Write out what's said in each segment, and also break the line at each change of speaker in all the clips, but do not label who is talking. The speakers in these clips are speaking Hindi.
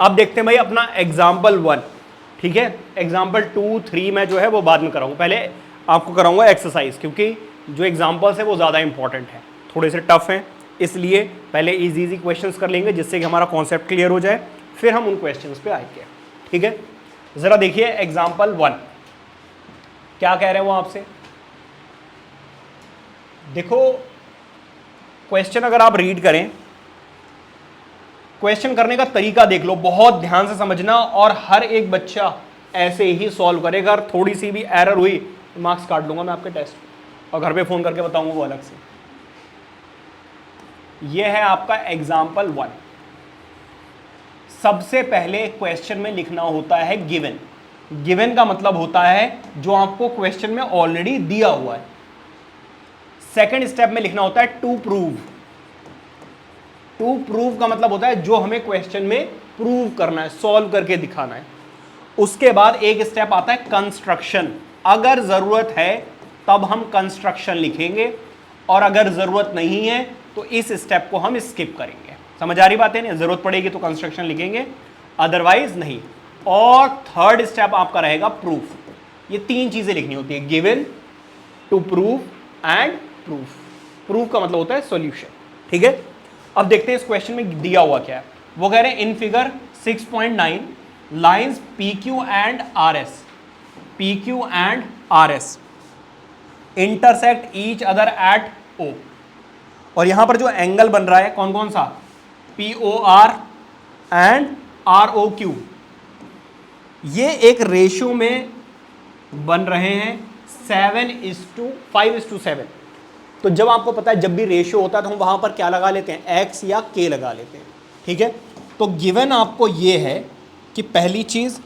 अब देखते हैं भाई अपना एग्जाम्पल 1, ठीक है। एग्जाम्पल 2, 3 मैं जो है वो बाद में कराऊंगा, पहले आपको कराऊंगा एक्सरसाइज, क्योंकि जो एग्जाम्पल्स है वो ज़्यादा इंपॉर्टेंट है, थोड़े से टफ हैं, इसलिए पहले इजी इजी क्वेश्चंस कर लेंगे जिससे कि हमारा कॉन्सेप्ट क्लियर हो जाए, फिर हम उन क्वेश्चंस पे आएंगे, ठीक है। ज़रा देखिए एग्जाम्पल 1 क्या कह रहे हैं वो आपसे। देखो क्वेश्चन अगर आप रीड करें, क्वेश्चन करने का तरीका देख लो, बहुत ध्यान से समझना, और हर एक बच्चा ऐसे ही सॉल्व करेगा। अगर थोड़ी सी भी एरर हुई मार्क्स काट लूंगा मैं आपके टेस्ट, और घर पे फोन करके बताऊंगा वो अलग से। ये है आपका एग्जाम्पल 1। सबसे पहले क्वेश्चन में लिखना होता है गिवन। गिवन का मतलब होता है जो आपको क्वेश्चन में ऑलरेडी दिया हुआ है। सेकंड स्टेप में लिखना होता है टू प्रूव। टू प्रूव का मतलब होता है जो हमें क्वेश्चन में प्रूव करना है, सॉल्व करके दिखाना है। उसके बाद एक स्टेप आता है कंस्ट्रक्शन। अगर जरूरत है तब हम कंस्ट्रक्शन लिखेंगे, और अगर जरूरत नहीं है तो इस स्टेप को हम स्किप करेंगे। समझ आ रही बात है ना? जरूरत पड़ेगी तो कंस्ट्रक्शन लिखेंगे, अदरवाइज नहीं। और थर्ड स्टेप आपका रहेगा प्रूफ। ये तीन चीजें लिखनी होती है, given, to prove and proof. Proof का मतलब होता है सॉल्यूशन, ठीक है। अब देखते हैं इस क्वेश्चन में दिया हुआ क्या है। वो कह रहे हैं in figure 6.9 lines PQ and RS, PQ and RS intersect each other at O। और यहां पर जो एंगल बन रहा है कौन कौन सा, POR एंड ROQ, ये एक रेशियो में बन रहे हैं 7:5:7। तो जब आपको पता है जब भी रेशियो होता है तो हम वहां पर क्या लगा लेते हैं, x या k लगा लेते हैं, ठीक है। तो गिवन आपको ये है कि पहली चीज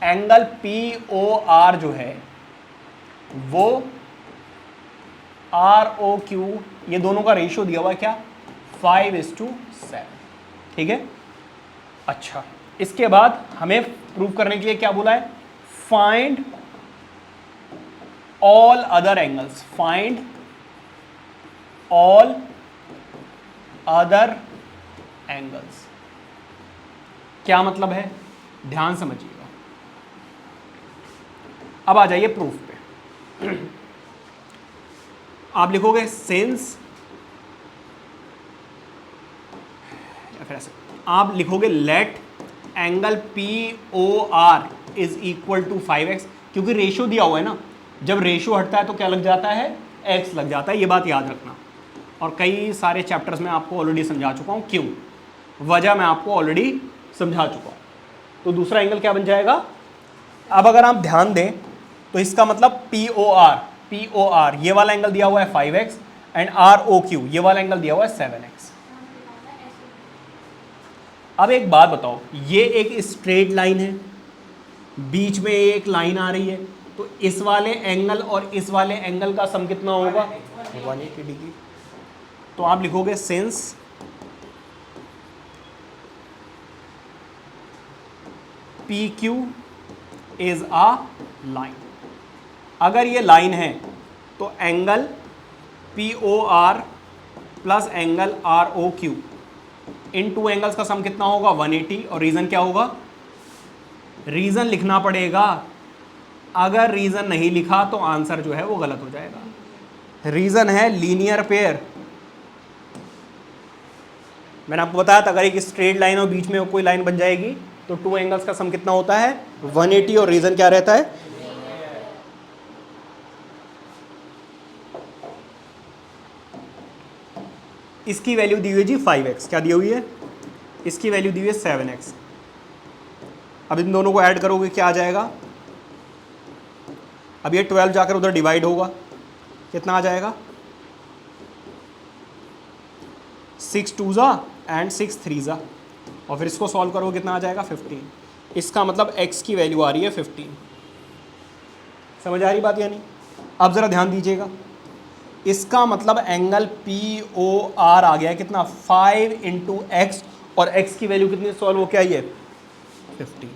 एंगल POR जो है वो ROQ, ये दोनों का रेशियो दिया हुआ है क्या, 5:7, ठीक है। अच्छा, इसके बाद हमें प्रूव करने के लिए क्या बोला है, find all other angles. Find all other angles क्या मतलब है, ध्यान समझिएगा। अब आ जाइए प्रूफ पे। आप लिखोगे सिंस, या फिर ऐसे आप लिखोगे let angle POR is equal to 5x, क्योंकि रेशियो दिया हुआ है ना, जब रेशियो हटता है तो क्या लग जाता है, x लग जाता है, ये बात याद रखना। और कई सारे चैप्टर्स में आपको ऑलरेडी समझा चुका हूं, क्यों, वजह मैं आपको ऑलरेडी समझा चुका हूं। तो दूसरा एंगल क्या बन जाएगा, अब अगर आप ध्यान दें तो इसका मतलब POR ये वाला एंगल दिया हुआ है 5x, एंड ROQ ये वाला एंगल दिया हुआ है 7x। अब एक बात बताओ, ये एक स्ट्रेट लाइन है, बीच में एक लाइन आ रही है, तो इस वाले एंगल और इस वाले एंगल का सम कितना होगा, 180 डिग्री। तो आप लिखोगे since PQ is a line. अगर ये लाइन है तो angle POR plus angle ROQ, इन टू एंगल्स का सम कितना होगा, 180। और रीजन क्या होगा, रीजन लिखना पड़ेगा। अगर रीजन नहीं लिखा तो आंसर जो है वो गलत हो जाएगा। रीजन है लीनियर पेयर। मैंने आपको बताया था अगर एक स्ट्रेट लाइन और बीच में कोई लाइन बन जाएगी तो टू एंगल्स का सम कितना होता है, 180, और रीजन क्या रहता है, इसकी वैल्यू दी हुई है जी 5x, क्या दी हुई है, इसकी वैल्यू दी हुई है 7x। अब इन दोनों को ऐड करोगे क्या आ जाएगा, अब ये 12 जाकर उधर डिवाइड होगा, कितना आ जाएगा, 6 2 एंड 6 3, और फिर इसको सॉल्व करोगे कितना आ जाएगा, 15। इसका मतलब x की वैल्यू आ रही है 15। समझ आ रही बात या नहीं? अब ज़रा ध्यान दीजिएगा, इसका मतलब एंगल POR आ गया है कितना, 5 × x, और x की वैल्यू कितनी सॉल्व हो के आई है, 50।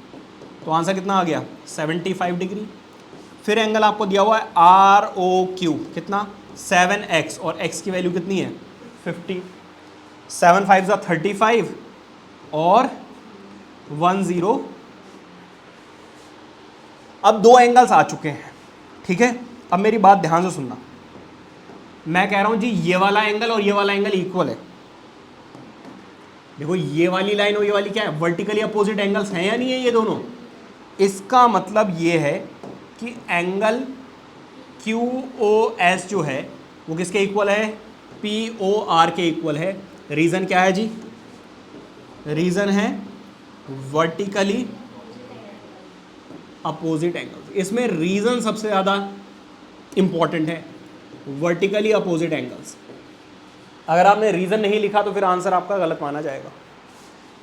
तो आंसर कितना आ गया, 75 डिग्री। फिर एंगल आपको दिया हुआ है ROQ, कितना, 7x, और x की वैल्यू कितनी है, 50। 7 5 35, और 10। अब दो एंगल्स आ चुके हैं, ठीक है। अब मेरी बात ध्यान से सुनना, मैं कह रहा हूं जी ये वाला एंगल और ये वाला एंगल इक्वल है। देखो ये वाली लाइन और ये वाली क्या है, वर्टिकली अपोजिट एंगल्स हैं या नहीं है ये दोनों। इसका मतलब ये है कि एंगल QOS जो है वो किसके इक्वल है, POR के इक्वल है। रीजन क्या है जी, रीजन है वर्टिकली अपोजिट एंगल्स। इसमें रीजन सबसे ज़्यादा इंपॉर्टेंट है, वर्टिकली अपोजिट एंगल्स। अगर आपने रीजन नहीं लिखा तो फिर आंसर आपका गलत माना जाएगा।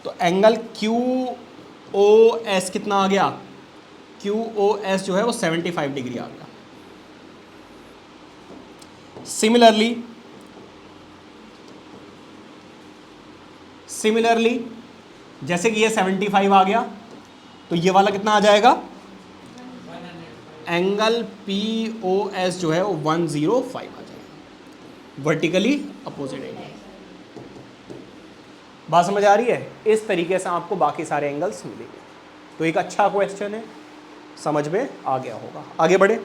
तो एंगल QOS कितना आ गया, QOS जो है वो 75 डिग्री आ गया। सिमिलरली जैसे कि ये 75 आ गया तो ये वाला कितना आ जाएगा, एंगल POS जो है वो 105 आ जाएगा, वर्टिकली अपोजिट एंगल। बात समझ आ रही है। इस तरीके से आपको बाकी सारे एंगल्स मिलेंगे। तो एक अच्छा क्वेश्चन है, समझ में आ गया होगा। आगे बढ़े।